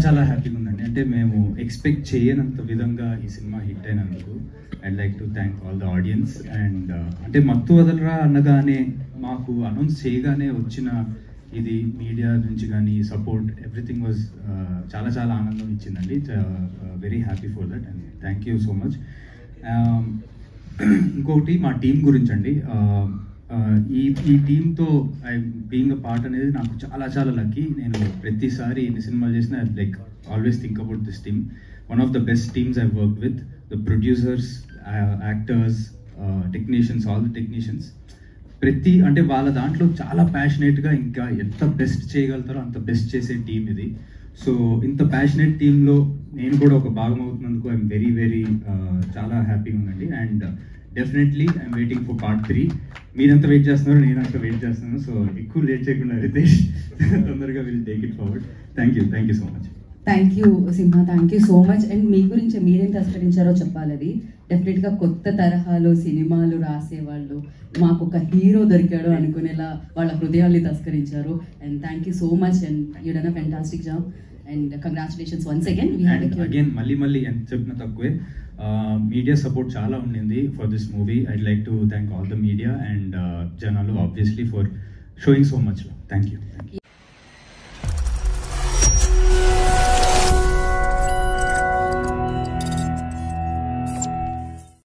చాలా హ్యాపీగా ఉందండి. అంటే మేము ఎక్స్పెక్ట్ చేయనంత విధంగా ఈ సినిమా హిట్ అయినందుకు I'd like to thank all the audience. And అంటే మత్తు వదలరా అనగానే మాకు అనౌన్స్ చేయగానే వచ్చిన ఇది మీడియా నుంచి కానీ సపోర్ట్ ఎవ్రీథింగ్ వాజ్ చాలా చాలా ఆనందం ఇచ్చిందండి. Very happy for that and thank you so much. ఇంకొకటి మా టీం గురించి అండి. ఈ టీంతో ఐ బీయింగ్ అ పార్ట్ అనేది నాకు చాలా చాలా లక్కీ. నేను ప్రతిసారి ఎన్ని సినిమాలు చేసినా like always think about this team. One of the best teams I work with. The producers, actors, technicians, all the technicians అంటే వాళ్ళ దాంట్లో చాలా ప్యాషనేట్గా ఇంకా ఎంత బెస్ట్ చేయగలుగుతారో అంత బెస్ట్ చేసే టీం ఇది. సో ఇంత ప్యాషనేట్ టీంలో నేను కూడా ఒక భాగం అవుతున్నందుకు ఐఎమ్ వెరీ వెరీ చాలా హ్యాపీగా ఉందండి. And definitely I'm waiting for part 3. మీరంతా వెయిట్ చేస్తున్నారు, నేను అంతా వెయిట్ చేస్తున్నాను. సో ఎక్కువ లేట్ చేయకుండా రితేష్ తొందరగా will take it forward. Thank you so much. Thank you Simha, thank you so much. And మీ గురించి మీరేం తస్కరించారో చెప్పాలి. అది డెఫినెట్గా కొత్త తరహాలో సినిమాలు రాసేవాళ్ళు మాకు ఒక హీరో దొరికాడు అనుకునేలా వాళ్ళ హృదయాల్ని తస్కరించారు. And thank you so much. And you done a fantastic job and congratulations once again. Again మళ్ళీ ఎంత చెప్పినా తక్కువే. మీడియా సపోర్ట్ చాలా ఉండింది for this movie. I'd like to thank all the media and జనాలు obviously for showing so much. Thank you.